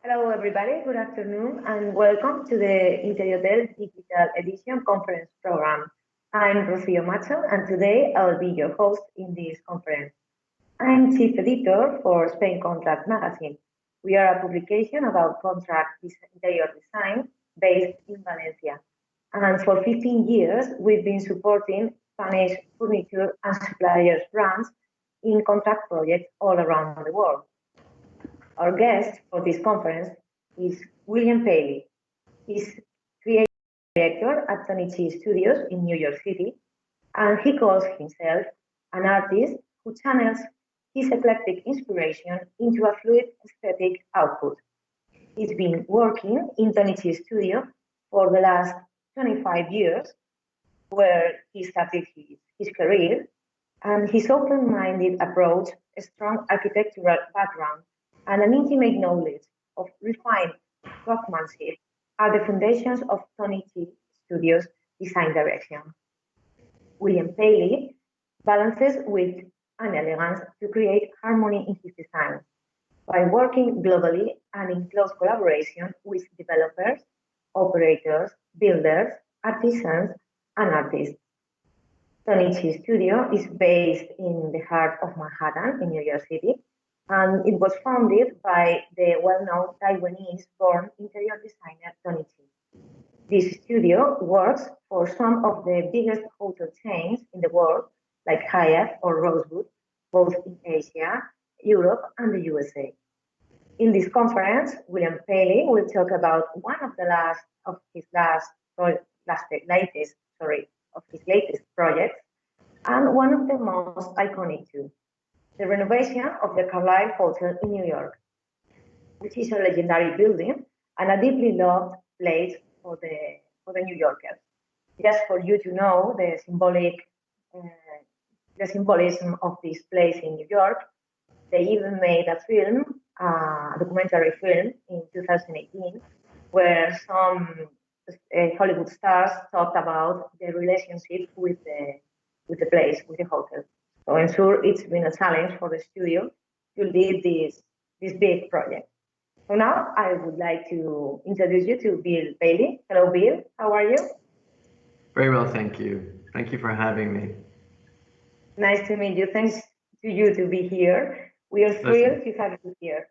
Hello, everybody. Good afternoon, and welcome to the Interihotel Digital Edition Conference Program. I'm Rocío Macho, and today I'll be your host in this conference. I'm Chief Editor for Spain Contract Magazine. We are a publication about contract interior design based in Valencia. And for 15 years, we've been supporting Spanish furniture and suppliers brands in contract projects all around the world. Our guest for this conference is William Paley. He's creative director at Tony Chi Studios in New York City, and he calls himself an artist who channels his eclectic inspiration into a fluid aesthetic output. He's been working in Tony Chi Studio for the last 25 years, where he started his career, and his open-minded approach, a strong architectural background, and an intimate knowledge of refined craftsmanship are the foundations of Tony Chi Studios' design direction. William Paley balances with an elegance to create harmony in his designs by working globally and in close collaboration with developers, operators, builders, artisans, and artists. Tony Chi Studio is based in the heart of Manhattan in New York City, and it was founded by the well-known Taiwanese-born interior designer Tony Chi. This studio works for some of the biggest hotel chains in the world, like Hyatt or Rosewood, both in Asia, Europe, and the USA. In this conference, William Paley will talk about one of his latest projects, and one of the most iconic too, the renovation of the Carlyle Hotel in New York, which is a legendary building and a deeply loved place for the New Yorkers. Just for you to know the symbolism of this place in New York, they even made a documentary film in 2018, where some Hollywood stars talked about the relationship with the place, with the hotel. So I'm sure it's been a challenge for the studio to lead this big project. So now I would like to introduce you to Bill Paley. Hello, Bill. How are you? Very well, thank you. Thank you for having me. Nice to meet you. Thanks to you to be here. We are thrilled to have you here.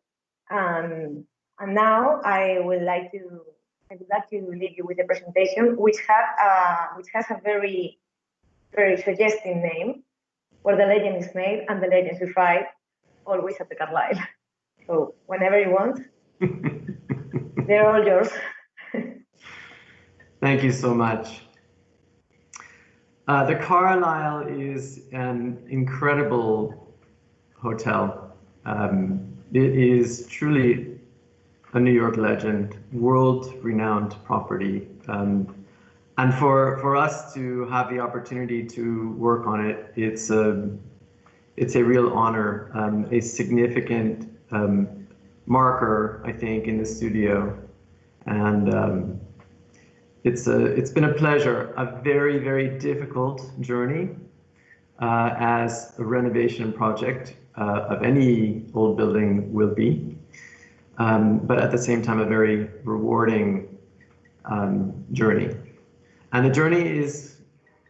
And now I would like to leave you with a presentation which has a very suggesting name, where the legend is made and the legends is right, always at the Carlyle. So whenever you want, they're all yours. Thank you so much. The Carlyle is an incredible hotel. It is truly a New York legend, world-renowned property. And for us to have the opportunity to work on it, it's a real honor, a significant marker, I think, in the studio. And it's been a pleasure, a very, very difficult journey as a renovation project of any old building will be, but at the same time, a very rewarding journey. And the journey is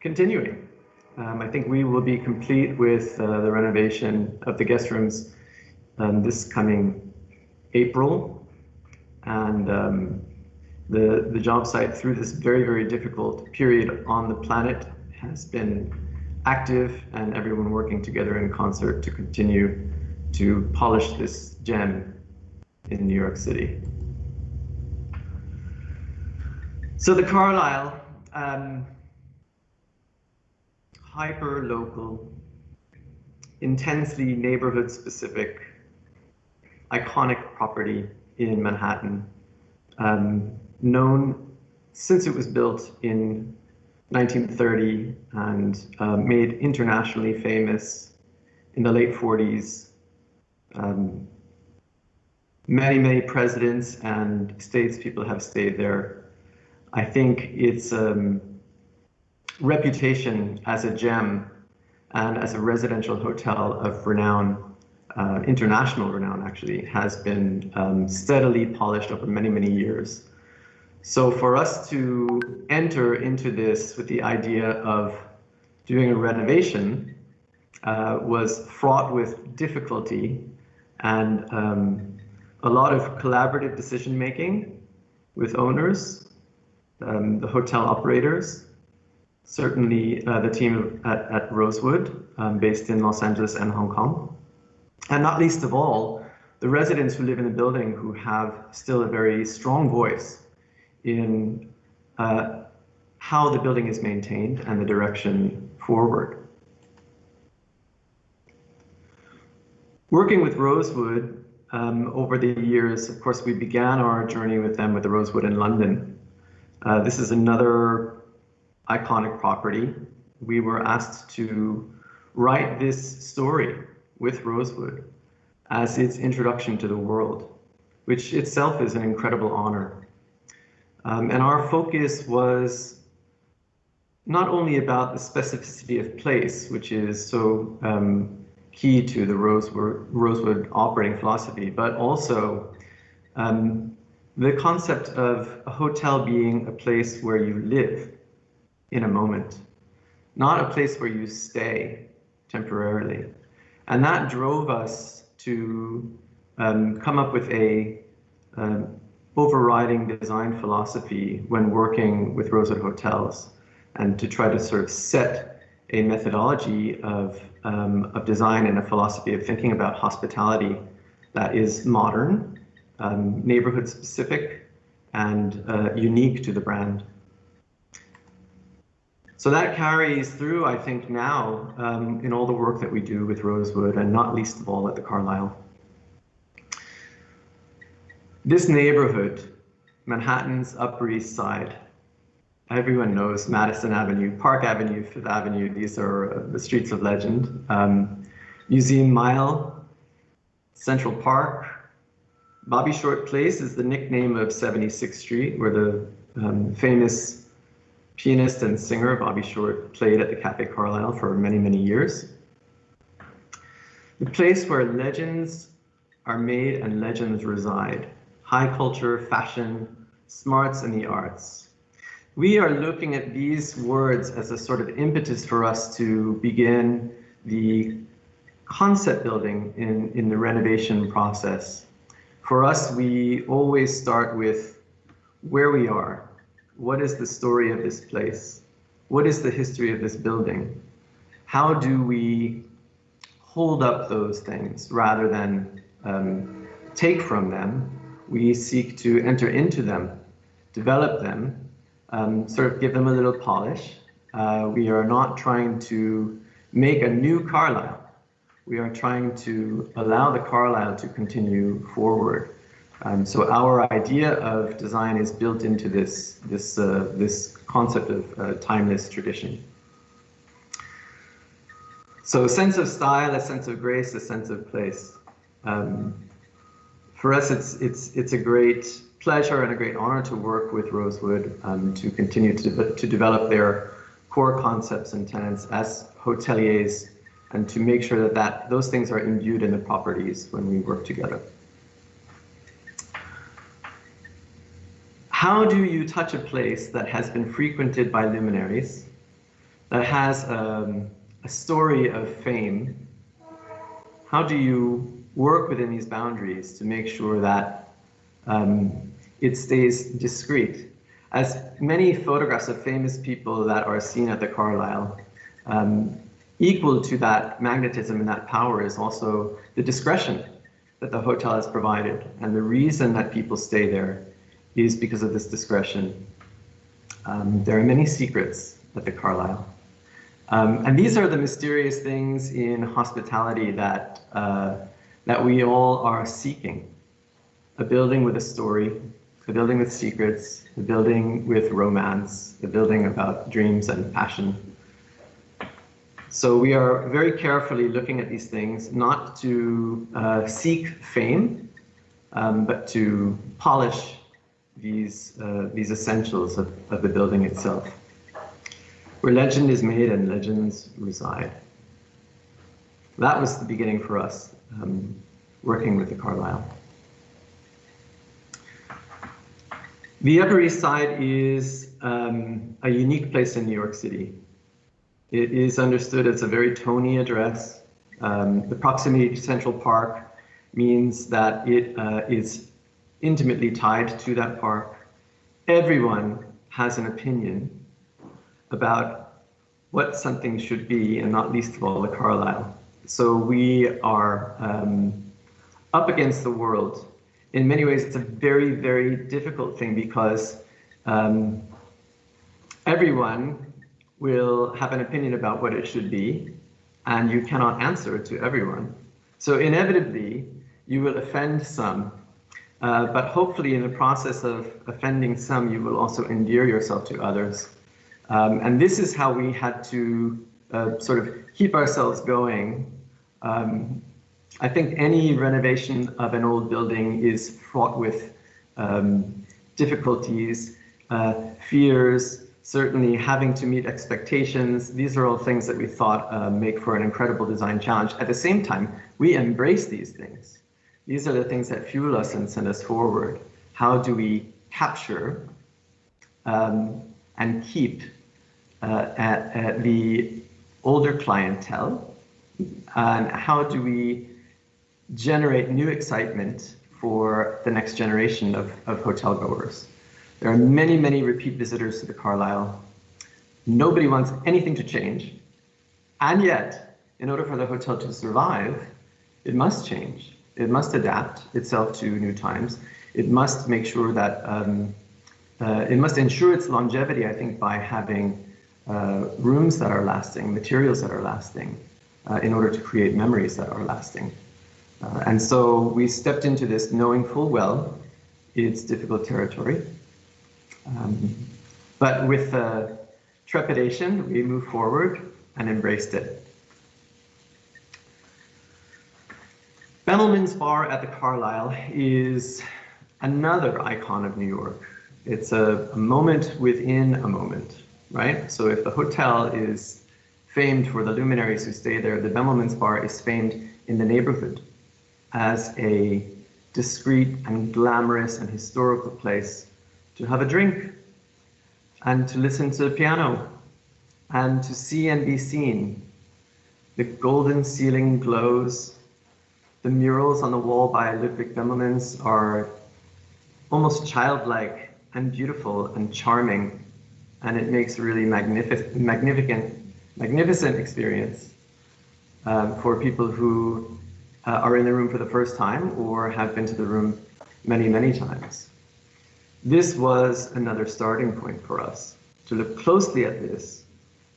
continuing. I think we will be complete with the renovation of the guest rooms this coming April. And the job site through this very, very difficult period on the planet has been active, and everyone working together in concert to continue to polish this gem in New York City. So the Carlyle, hyper-local, intensely neighborhood-specific, iconic property in Manhattan, known since it was built in 1930 and made internationally famous in the late 40s. Many presidents and statespeople have stayed there. I think its reputation as a gem and as a residential hotel of renown international renown actually, has been steadily polished over many, many years. So for us to enter into this with the idea of doing a renovation was fraught with difficulty and a lot of collaborative decision making with owners, the hotel operators, certainly the team at Rosewood, based in Los Angeles and Hong Kong, and not least of all, the residents who live in the building who have still a very strong voice in how the building is maintained and the direction forward. Working with Rosewood over the years, of course, we began our journey with them with the Rosewood in London. This is another iconic property. We were asked to write this story with Rosewood as its introduction to the world, which itself is an incredible honor. And our focus was not only about the specificity of place, which is so key to the Rosewood operating philosophy, but also the concept of a hotel being a place where you live in a moment, not a place where you stay temporarily. And that drove us to come up with a overriding design philosophy when working with Rosewood Hotels, and to try to sort of set a methodology of design and a philosophy of thinking about hospitality that is modern, neighborhood specific, and unique to the brand. So that carries through, I think, now in all the work that we do with Rosewood, and not least of all at the Carlyle. This neighborhood, Manhattan's Upper East Side, everyone knows Madison Avenue, Park Avenue, Fifth Avenue. These are the streets of legend. Museum Mile, Central Park. Bobby Short Place is the nickname of 76th Street, where the famous pianist and singer Bobby Short played at the Cafe Carlyle for many, many years. The place where legends are made and legends reside. High culture, fashion, smarts, and the arts. We are looking at these words as a sort of impetus for us to begin the concept building in the renovation process. For us, we always start with where we are. What is the story of this place? What is the history of this building? How do we hold up those things rather than take from them? We seek to enter into them, develop them, sort of give them a little polish. We are not trying to make a new Carlyle. We are trying to allow the Carlyle to continue forward. So our idea of design is built into this concept of timeless tradition. So a sense of style, a sense of grace, a sense of place. For us, it's a great pleasure and a great honor to work with Rosewood to continue to develop their core concepts and tenets as hoteliers, and to make sure that those things are imbued in the properties when we work together. How do you touch a place that has been frequented by luminaries, that has a story of fame? How do you work within these boundaries to make sure that it stays discreet? As many photographs of famous people that are seen at the Carlyle, equal to that magnetism and that power is also the discretion that the hotel has provided. And the reason that people stay there is because of this discretion. There are many secrets at the Carlyle. And these are the mysterious things in hospitality that we all are seeking. A building with a story, a building with secrets, a building with romance, a building about dreams and passion. So we are very carefully looking at these things, not to seek fame, but to polish these essentials of the building itself, where legend is made and legends reside. That was the beginning for us. working with the Carlyle. The Upper East Side is a unique place in New York City. It is understood as a very Tony address. The proximity to Central Park means that it is intimately tied to that park. Everyone has an opinion about what something should be, and not least of all the Carlyle. So we are up against the world. In many ways, it's a very, very difficult thing because everyone will have an opinion about what it should be, and you cannot answer it to everyone. So inevitably, you will offend some, but hopefully in the process of offending some, you will also endear yourself to others. And this is how we had to sort of keep ourselves going. I think any renovation of an old building is fraught with difficulties, fears, certainly having to meet expectations. These are all things that we thought make for an incredible design challenge. At the same time, we embrace these things. These are the things that fuel us and send us forward. How do we capture and keep the older clientele? And how do we generate new excitement for the next generation of hotel goers? There are many, many repeat visitors to the Carlyle. Nobody wants anything to change. And yet, in order for the hotel to survive, it must change. It must adapt itself to new times. It must make sure that, it must ensure its longevity, I think, by having rooms that are lasting, materials that are lasting, in order to create memories that are lasting. And so we stepped into this knowing full well it's difficult territory. But with trepidation, we moved forward and embraced it. Bemelman's Bar at the Carlyle is another icon of New York. It's a moment within a moment, right? So if the hotel is famed for the luminaries who stay there, the Bemelman's Bar is famed in the neighborhood as a discreet and glamorous and historical place to have a drink and to listen to the piano and to see and be seen. The golden ceiling glows. The murals on the wall by Ludwig Bemelmans are almost childlike and beautiful and charming, and it makes a really magnificent experience for people who are in the room for the first time or have been to the room many, many times. This was another starting point for us to look closely at this.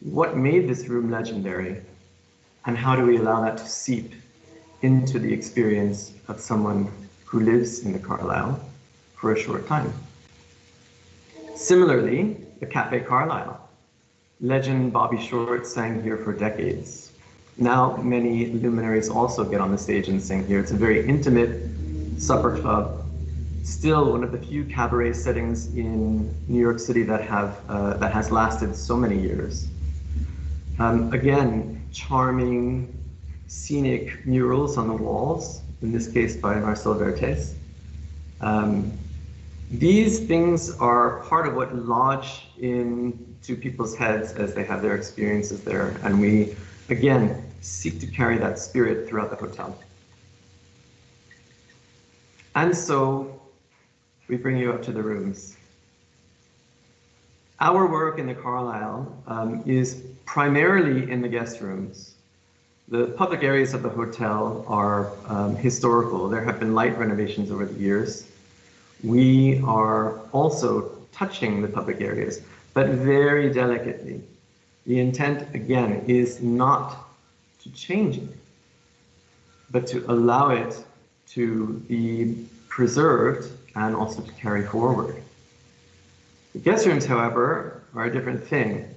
What made this room legendary, and how do we allow that to seep into the experience of someone who lives in the Carlyle for a short time? Similarly, the Cafe Carlyle. Legend Bobby Short sang here for decades. Now many luminaries also get on the stage and sing here. It's a very intimate supper club. Still one of the few cabaret settings in New York City that has lasted so many years. Again, charming, scenic murals on the walls, in this case by Marcel Vertes. These things are part of what lodge into people's heads as they have their experiences there, and we, again, seek to carry that spirit throughout the hotel. And so, we bring you up to the rooms. Our work in the Carlyle is primarily in the guest rooms. The public areas of the hotel are historical. There have been light renovations over the years. We are also touching the public areas, but very delicately. The intent, again, is not to change it, but to allow it to be preserved and also to carry forward. The guest rooms, however, are a different thing.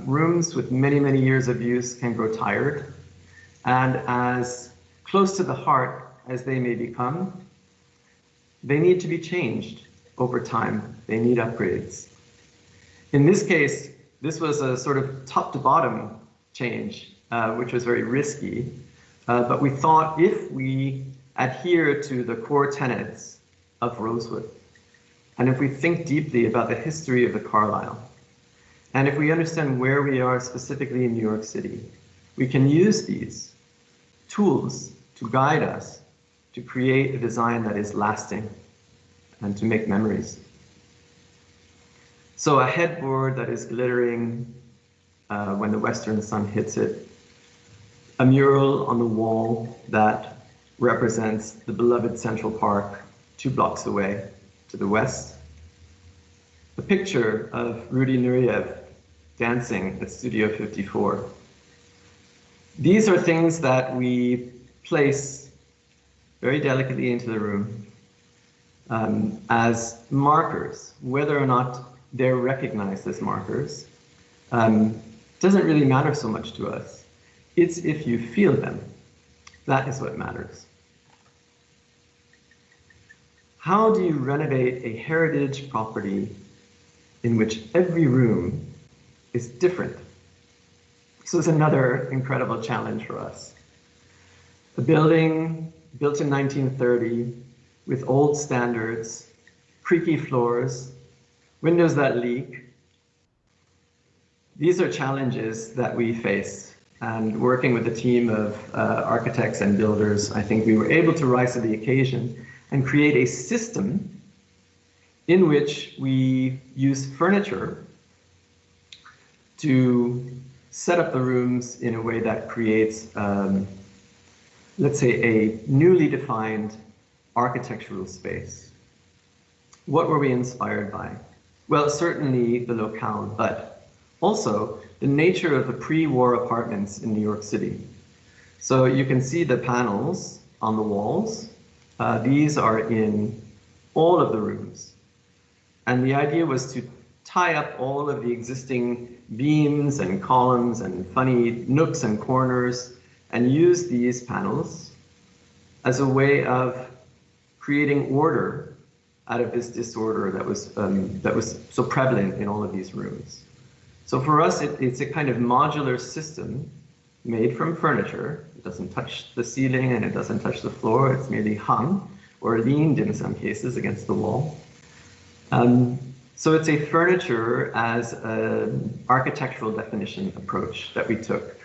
Rooms with many, many years of use can grow tired, and as close to the heart as they may become, they need to be changed over time. They need upgrades. In this case, this was a sort of top to bottom change, which was very risky. But we thought if we adhere to the core tenets of Rosewood, and if we think deeply about the history of the Carlyle, and if we understand where we are specifically in New York City, we can use these tools to guide us to create a design that is lasting and to make memories. So a headboard that is glittering when the western sun hits it, a mural on the wall that represents the beloved Central Park 2 blocks away to the west, a picture of Rudy Nureyev dancing at Studio 54. These are things that we place very delicately into the room as markers. Whether or not they're recognized as markers doesn't really matter so much to us. It's if you feel them. That is what matters. How do you renovate a heritage property in which every room is different? This was another incredible challenge for us. A building built in 1930 with old standards, creaky floors, windows that leak. These are challenges that we face. And working with a team of architects and builders, I think we were able to rise to the occasion and create a system in which we use furniture to set up the rooms in a way that creates, let's say, a newly defined architectural space. What were we inspired by? Well, certainly the locale, but also the nature of the pre-war apartments in New York City. So you can see the panels on the walls. These are in all of the rooms. And the idea was to tie up all of the existing beams and columns and funny nooks and corners and use these panels as a way of creating order out of this disorder that was so prevalent in all of these rooms. So for us, it's a kind of modular system made from furniture. It doesn't touch the ceiling and it doesn't touch the floor. It's merely hung or leaned in some cases against the wall. So it's a furniture as an architectural definition approach that we took.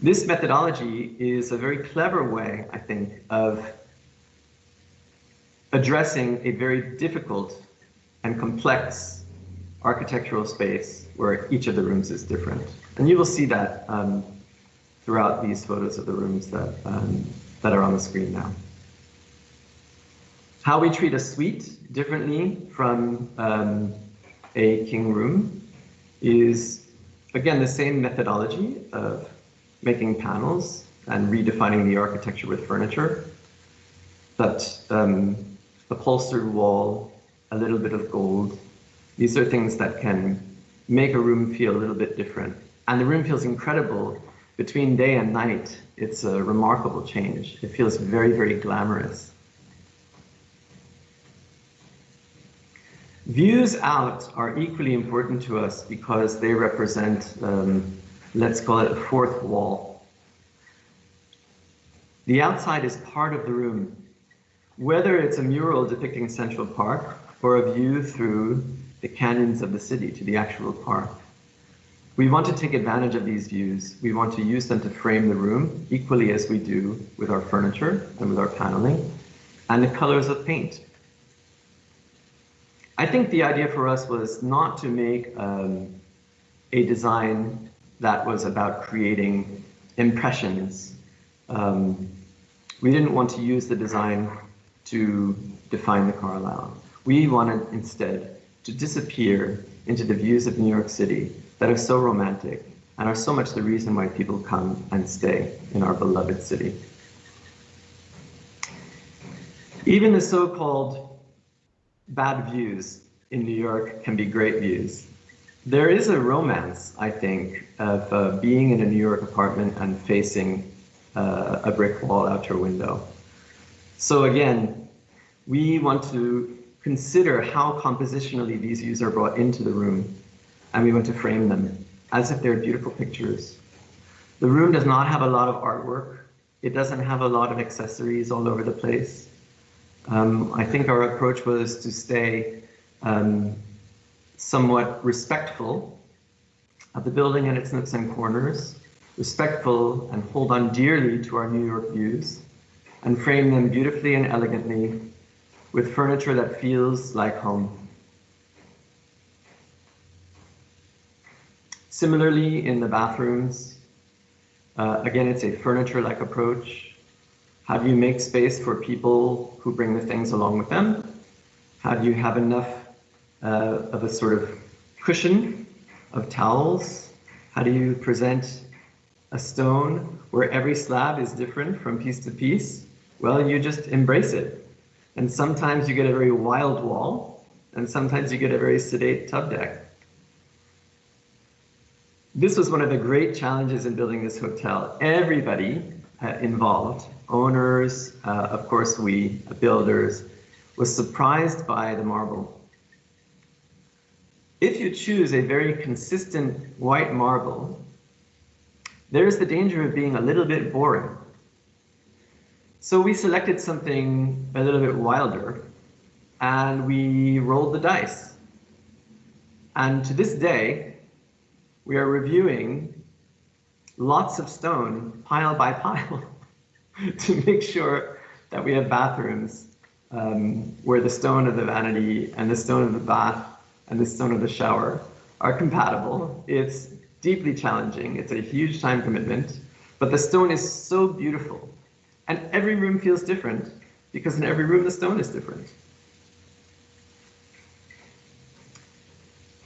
This methodology is a very clever way, I think, of addressing a very difficult and complex architectural space where each of the rooms is different. And you will see that throughout these photos of the rooms that are on the screen now. How we treat a suite differently from a king room is, again, the same methodology of making panels and redefining the architecture with furniture, but upholstered wall, a little bit of gold. These are things that can make a room feel a little bit different. And the room feels incredible between day and night. It's a remarkable change. It feels very, very glamorous. Views out are equally important to us because they represent, let's call it a fourth wall. The outside is part of the room. Whether it's a mural depicting Central Park or a view through the canyons of the city to the actual park, we want to take advantage of these views. We want to use them to frame the room equally as we do with our furniture and with our paneling and the colors of paint. I think the idea for us was not to make a design that was about creating impressions. We didn't want to use the design to define the Carlyle. We wanted instead to disappear into the views of New York City that are so romantic and are so much the reason why people come and stay in our beloved city. Even the so-called bad views in New York can be great views. There is a romance, I think, of being in a New York apartment and facing a brick wall out your window. So again, we want to consider how compositionally these views are brought into the room, and we want to frame them as if they're beautiful pictures. The room does not have a lot of artwork. It doesn't have a lot of accessories all over the place. I think our approach was to stay somewhat respectful of the building and its nooks and corners, respectful and hold on dearly to our New York views, and frame them beautifully and elegantly with furniture that feels like home. Similarly, in the bathrooms, again, it's a furniture-like approach. How do you make space for people who bring the things along with them? How do you have enough of a sort of cushion of towels? How do you present a stone where every slab is different from piece to piece? Well, you just embrace it. And sometimes you get a very wild wall, and sometimes you get a very sedate tub deck. This was one of the great challenges in building this hotel. Everybody involved, owners, of course we, builders, was surprised by the marble. If you choose a very consistent white marble, there's the danger of being a little bit boring. So we selected something a little bit wilder, and we rolled the dice. And to this day, we are reviewing lots of stone, pile by pile, to make sure that we have bathrooms where the stone of the vanity and the stone of the bath and the stone of the shower are compatible. It's deeply challenging. It's a huge time commitment, but the stone is so beautiful. And every room feels different because in every room the stone is different.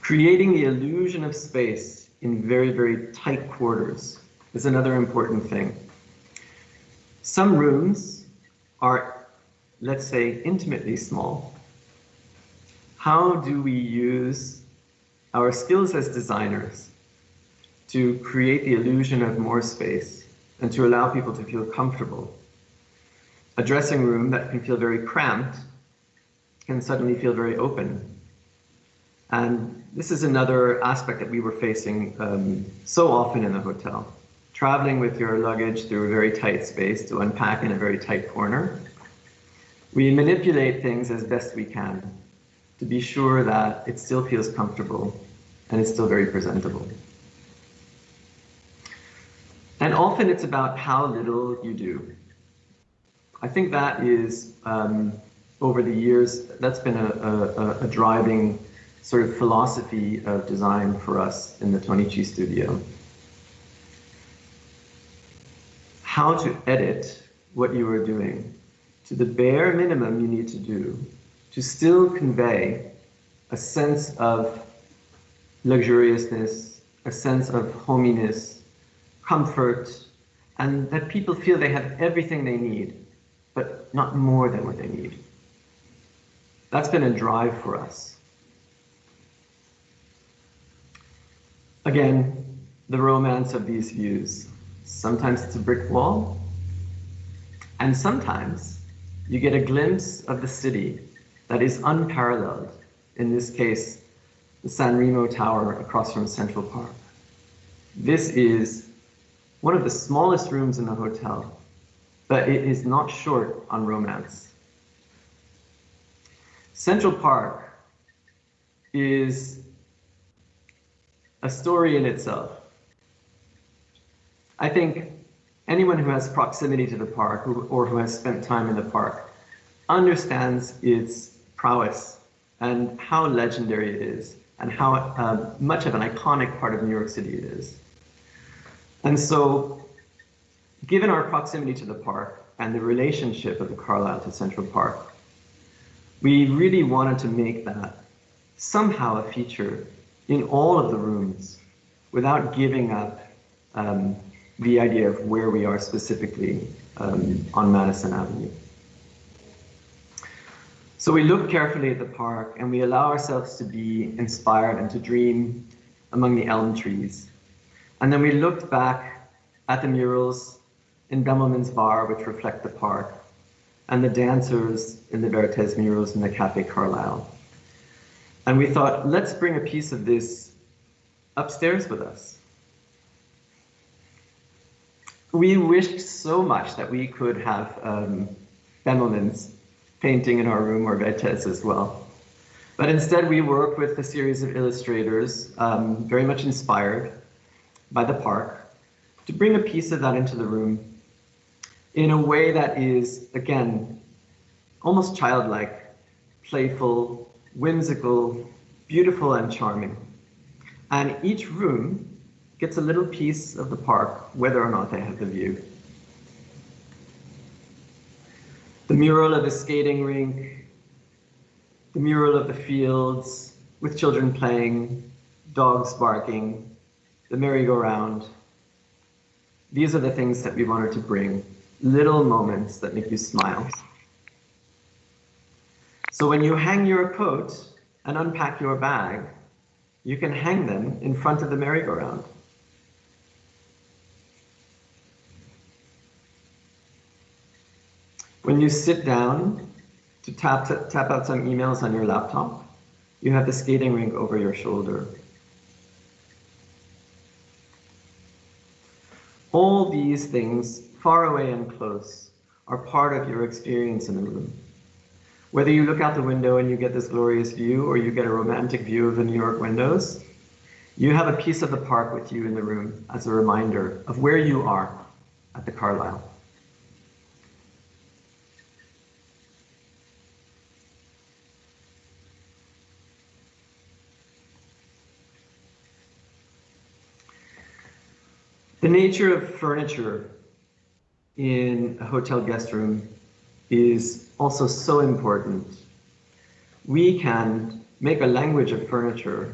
Creating the illusion of space in very, very tight quarters is another important thing. Some rooms are, let's say, intimately small. How do we use our skills as designers to create the illusion of more space and to allow people to feel comfortable? A dressing room that can feel very cramped can suddenly feel very open. And this is another aspect that we were facing so often in the hotel. Traveling with your luggage through a very tight space to unpack in a very tight corner. We manipulate things as best we can to be sure that it still feels comfortable and it's still very presentable. And often it's about how little you do. I think that is, over the years, that's been a driving sort of philosophy of design for us in the Tonichi studio. How to edit what you are doing to the bare minimum you need to do to still convey a sense of luxuriousness, a sense of hominess, comfort, and that people feel they have everything they need, but not more than what they need. That's been a drive for us. Again, the romance of these views. Sometimes it's a brick wall, and sometimes you get a glimpse of the city that is unparalleled. In this case, the San Remo Tower across from Central Park. This is one of the smallest rooms in the hotel, but it is not short on romance. Central Park is a story in itself. I think anyone who has proximity to the park or who has spent time in the park understands its prowess and how legendary it is and how much of an iconic part of New York City it is. And so, given our proximity to the park and the relationship of the Carlyle to Central Park, we really wanted to make that somehow a feature in all of the rooms without giving up the idea of where we are specifically on Madison Avenue. So we look carefully at the park and we allow ourselves to be inspired and to dream among the elm trees. And then we looked back at the murals in Bemelman's bar, which reflect the park, and the dancers in the Vertes murals in the Café Carlyle. And we thought, let's bring a piece of this upstairs with us. We wished so much that we could have Bemelman's painting in our room, or Vetes as well. But instead we worked with a series of illustrators, very much inspired by the park, to bring a piece of that into the room in a way that is, again, almost childlike, playful, whimsical, beautiful and charming. And each room gets a little piece of the park, whether or not they have the view. The mural of the skating rink, the mural of the fields with children playing, dogs barking, the merry-go-round. These are the things that we wanted to bring, little moments that make you smile. So when you hang your coat and unpack your bag, you can hang them in front of the merry-go-round. When you sit down to tap out some emails on your laptop, you have the skating rink over your shoulder. All these things, far away and close, are part of your experience in the room. Whether you look out the window and you get this glorious view, or you get a romantic view of the New York windows, you have a piece of the park with you in the room as a reminder of where you are at the Carlyle. The nature of furniture in a hotel guest room is also so important. We can make a language of furniture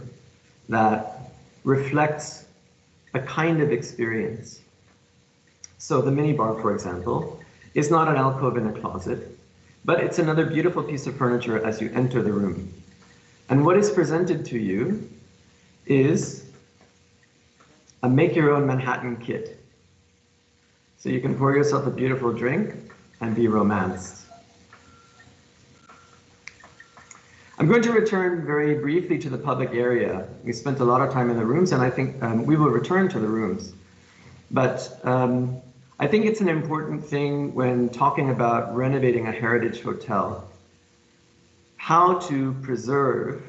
that reflects a kind of experience. So the minibar, for example, is not an alcove in a closet, but it's another beautiful piece of furniture as you enter the room. And what is presented to you is a make-your-own Manhattan kit. So you can pour yourself a beautiful drink and be romanced. I'm going to return very briefly to the public area. We spent a lot of time in the rooms, and I think we will return to the rooms. But I think it's an important thing when talking about renovating a heritage hotel, how to preserve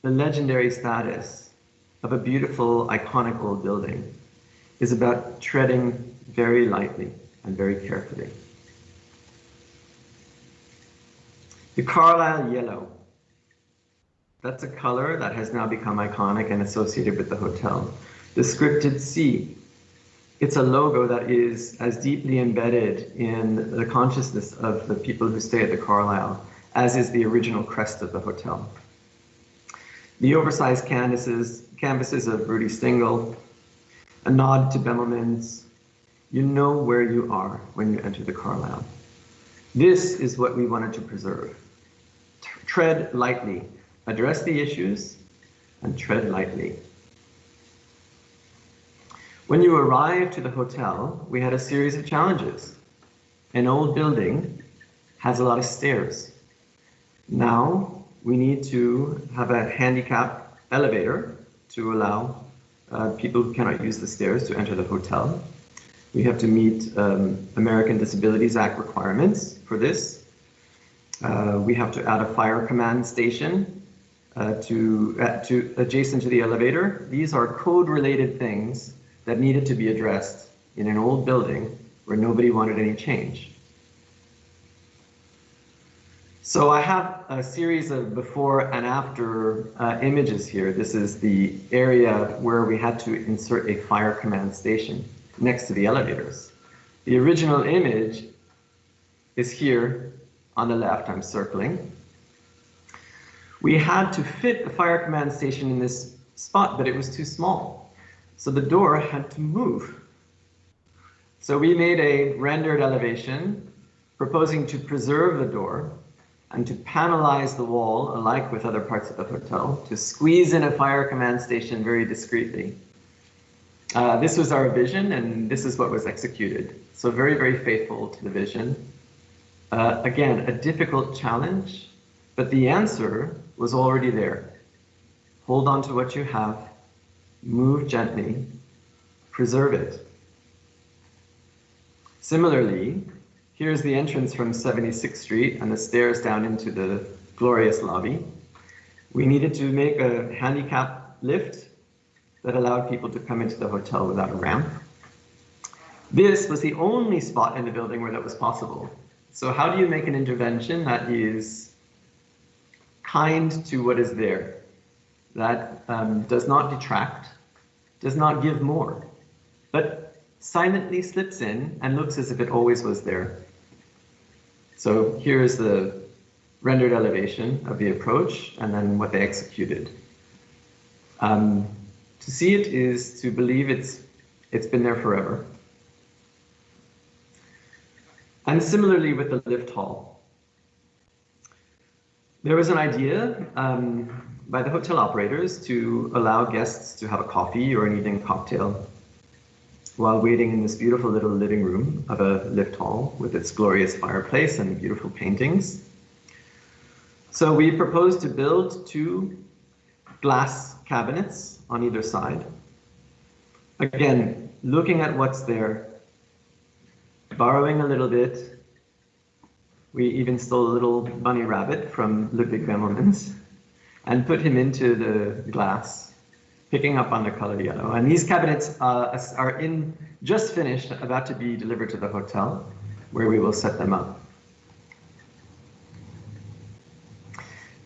the legendary status of a beautiful, iconic old building is about treading very lightly and very carefully. The Carlyle yellow, that's a color that has now become iconic and associated with the hotel. The scripted C, it's a logo that is as deeply embedded in the consciousness of the people who stay at the Carlyle as is the original crest of the hotel. The oversized canvases of Rudy Stingel, a nod to Bemelman's. You know where you are when you enter the Carlyle. This is what we wanted to preserve. Tread lightly, address the issues, and tread lightly. When you arrived to the hotel, we had a series of challenges. An old building has a lot of stairs. Now we need to have a handicap elevator to allow people who cannot use the stairs to enter the hotel. We have to meet American Disabilities Act requirements for this. We have to add a fire command station adjacent to the elevator. These are code-related things that needed to be addressed in an old building where nobody wanted any change. So I have a series of before and after images here. This is the area where we had to insert a fire command station next to the elevators. The original image is here on the left, I'm circling. We had to fit the fire command station in this spot, but it was too small. So the door had to move. So we made a rendered elevation proposing to preserve the door and to panelize the wall, alike with other parts of the hotel, to squeeze in a fire command station very discreetly. This was our vision, and this is what was executed. So very, very faithful to the vision. Again, a difficult challenge, but the answer was already there. Hold on to what you have, move gently, preserve it. Similarly, here's the entrance from 76th Street and the stairs down into the glorious lobby. We needed to make a handicap lift that allowed people to come into the hotel without a ramp. This was the only spot in the building where that was possible. So how do you make an intervention that is kind to what is there, that does not detract, does not give more, but silently slips in and looks as if it always was there? So here's the rendered elevation of the approach and then what they executed. To see it is to believe it's been there forever. And similarly with the lift hall. There was an idea by the hotel operators to allow guests to have a coffee or an evening cocktail while waiting in this beautiful little living room of a lift hall with its glorious fireplace and beautiful paintings. So we proposed to build 2 glass cabinets on either side. Again, looking at what's there, borrowing a little bit. We even stole a little bunny rabbit from Ludwig Bemelmans and put him into the glass, picking up on the color yellow. And these cabinets are just finished, about to be delivered to the hotel, where we will set them up.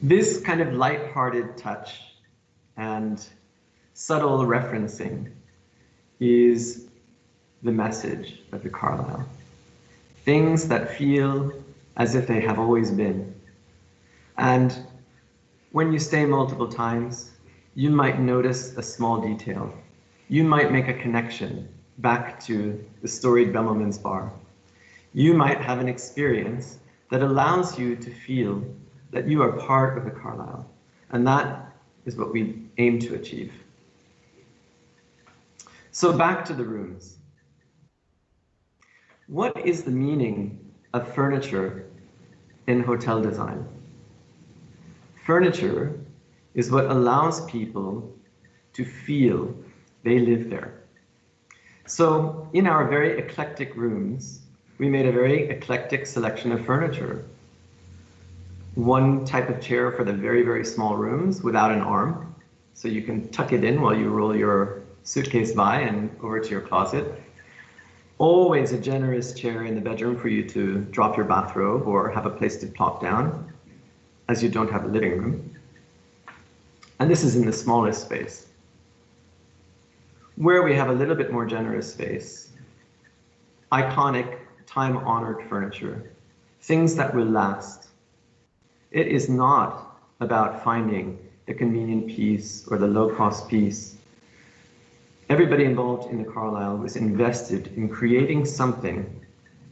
This kind of light-hearted touch and subtle referencing is the message of the Carlyle. Things that feel as if they have always been. And when you stay multiple times, you might notice a small detail. You might make a connection back to the storied Bemelmans bar. You might have an experience that allows you to feel that you are part of the Carlyle. And that is what we aim to achieve. So back to the rooms. What is the meaning of furniture in hotel design? Furniture is what allows people to feel they live there. So in our very eclectic rooms, we made a very eclectic selection of furniture. One type of chair for the very, very small rooms without an arm, so you can tuck it in while you roll your suitcase by and over to your closet. Always a generous chair in the bedroom for you to drop your bathrobe or have a place to plop down, as you don't have a living room. And this is in the smallest space. Where we have a little bit more generous space, iconic, time-honored furniture, things that will last. It is not about finding the convenient piece or the low-cost piece. Everybody involved in the Carlyle was invested in creating something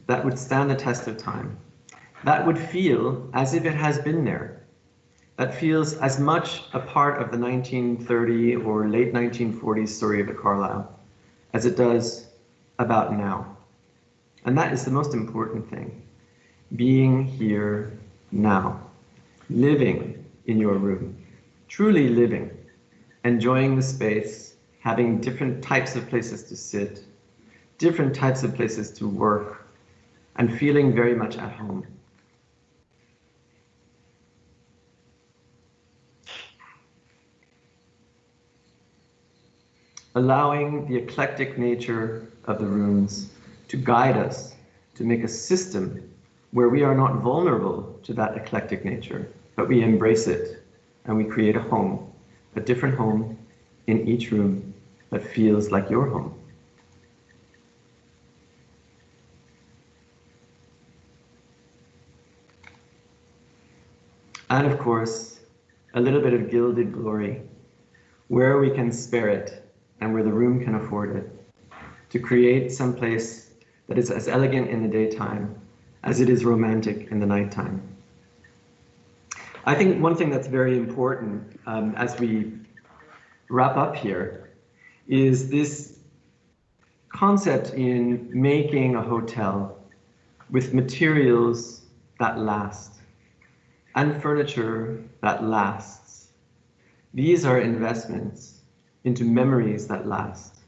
that would stand the test of time, that would feel as if it has been there, that feels as much a part of the 1930 or late 1940s story of the Carlyle as it does about now. And that is the most important thing, being here now, living in your room, truly living, enjoying the space, having different types of places to sit, different types of places to work, and feeling very much at home. Allowing the eclectic nature of the rooms to guide us, to make a system where we are not vulnerable to that eclectic nature, but we embrace it and we create a home, a different home in each room that feels like your home. And of course, a little bit of gilded glory, where we can spare it and where the room can afford it, to create some place that is as elegant in the daytime as it is romantic in the nighttime. I think one thing that's very important as we wrap up here is this concept in making a hotel with materials that last and furniture that lasts. These are investments into memories that last.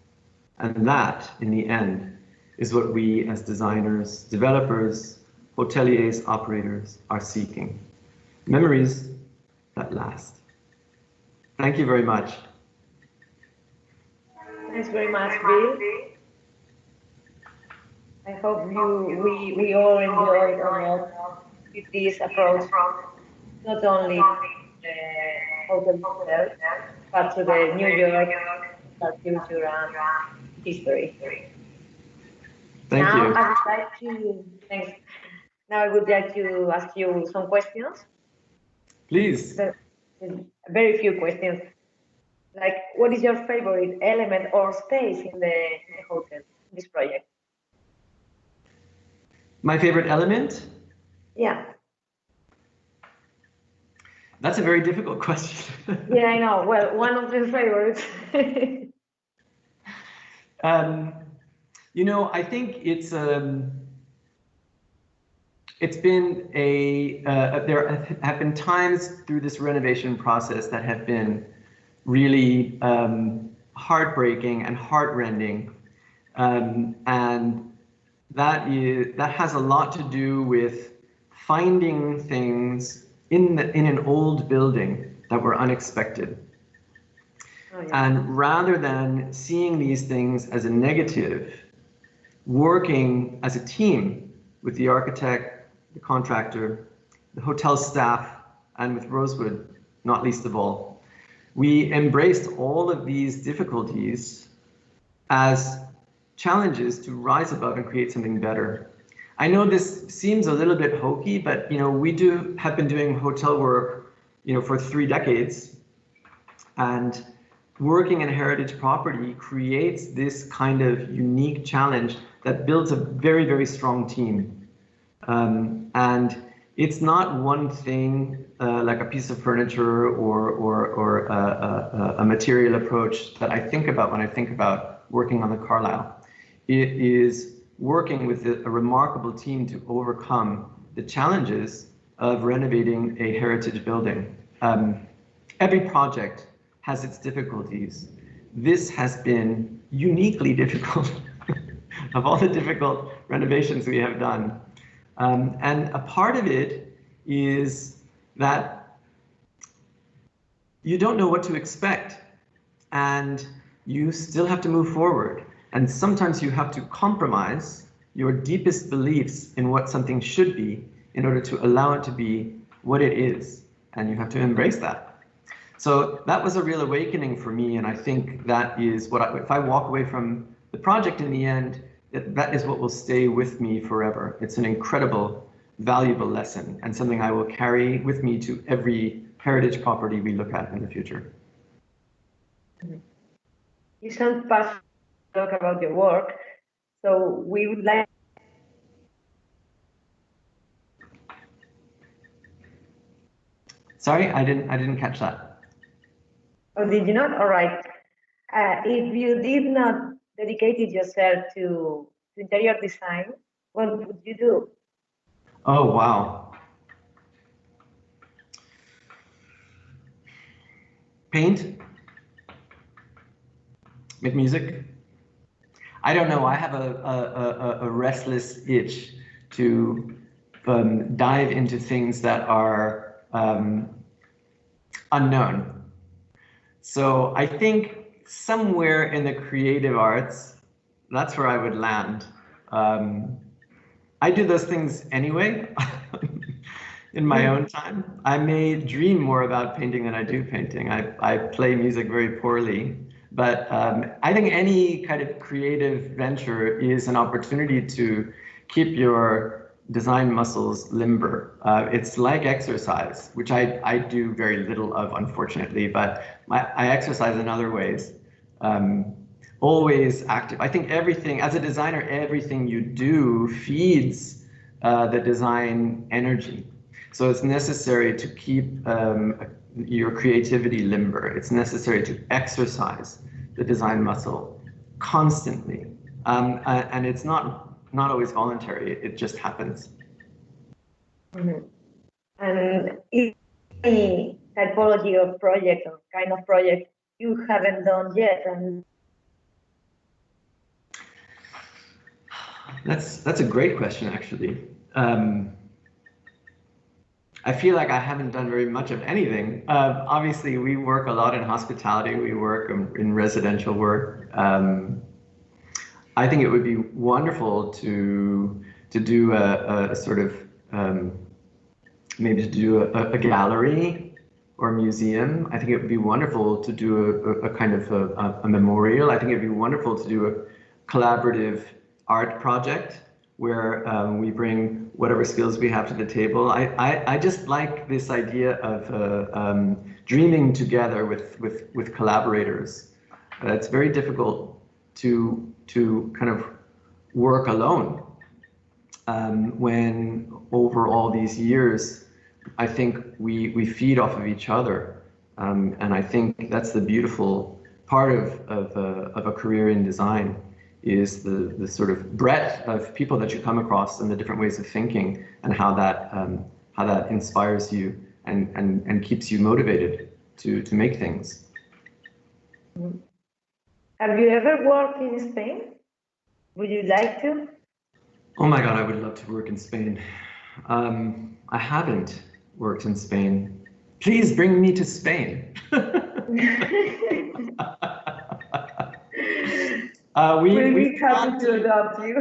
And that, in the end, is what we as designers, developers, hoteliers, operators are seeking. Memories that last. Thank you very much. Thanks very much, Bill. I hope we all enjoyed a lot with this approach, not only the hotel itself, but to the New York culture and history. Thank you. Thanks. Now I would like to ask you some questions. Please. Very few questions. Like, what is your favorite element or space in the hotel, this project? My favorite element? Yeah. That's a very difficult question. Yeah, I know. Well, one of your favorites. You know, I think it's been there have been times through this renovation process that have been really heartbreaking and heartrending, and that has a lot to do with finding things in an old building that were unexpected. Oh, yeah. And rather than seeing these things as a negative, working as a team with the architect, the contractor, the hotel staff, and with Rosewood, not least of all, we embraced all of these difficulties as challenges to rise above and create something better. I know this seems a little bit hokey, but you know, we have been doing hotel work, you know, for 3 decades, and working in heritage property creates this kind of unique challenge that builds a very, very strong team. And it's not one thing like a piece of furniture or a material approach that I think about when I think about working on the Carlyle. It is working with a remarkable team to overcome the challenges of renovating a heritage building. Every project has its difficulties. This has been uniquely difficult of all the difficult renovations we have done. And a part of it is that you don't know what to expect, and you still have to move forward. And sometimes you have to compromise your deepest beliefs in what something should be in order to allow it to be what it is. And you have to embrace that. So that was a real awakening for me. And I think that is what, if I walk away from the project in the end, that is what will stay with me forever. It's an incredible, valuable lesson and something I will carry with me to every heritage property we look at in the future. You sound passionate to talk about your work, so we would like. Sorry, I didn't catch that. Oh, did you not? All right. If you did not dedicate yourself to interior design, what would you do? Oh, wow. Paint? Make music? I don't know. I have a restless itch to dive into things that are unknown. So I think somewhere in the creative arts, that's where I would land. I do those things anyway in my own time. I may dream more about painting than I do painting. I play music very poorly, but I think any kind of creative venture is an opportunity to keep your design muscles limber. It's like exercise, which I do very little of, unfortunately, but I exercise in other ways. Always active. I think everything, as a designer, everything you do feeds the design energy. So it's necessary to keep your creativity limber. It's necessary to exercise the design muscle constantly. And it's not always voluntary, it just happens. Mm-hmm. And any typology of project or kind of project you haven't done yet? And That's a great question, actually. I feel like I haven't done very much of anything. Obviously, we work a lot in hospitality. We work in residential work. I think it would be wonderful to do a sort of maybe to do a gallery or a museum. I think it would be wonderful to do a kind of a memorial. I think it would be wonderful to do a collaborative art project where we bring whatever skills we have to the table. I just like this idea of dreaming together with collaborators. It's very difficult to kind of work alone when over all these years I think we feed off of each other, and I think that's the beautiful part of a career in design, is the sort of breadth of people that you come across and the different ways of thinking, and how that inspires you and keeps you motivated to make things. Have you ever worked in Spain? Would you like to? Oh my God, I would love to work in Spain. I haven't worked in Spain. Please bring me to Spain. We'll be happy to adopt you.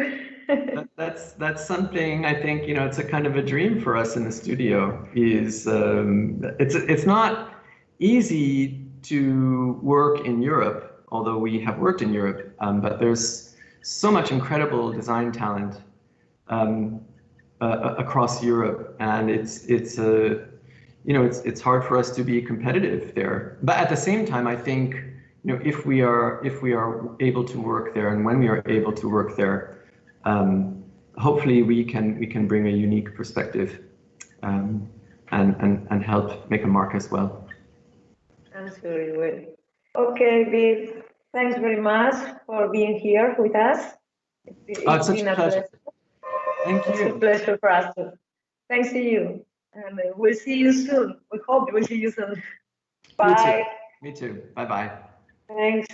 That's something I think, it's a kind of a dream for us in the studio. Is it's not easy to work in Europe, although we have worked in Europe, but there's so much incredible design talent across Europe, and it's hard for us to be competitive there. But at the same time, I think, if we are able to work there, and when we are able to work there, hopefully we can bring a unique perspective and help make a mark as well. I'm sure you will. Okay, Bill, thanks very much for being here with us. It's such a pleasure. Thank you. It's a pleasure for us too. Thanks to you. And we'll see you soon. We hope we'll see you soon. Bye. Me too. Bye-bye. Thanks.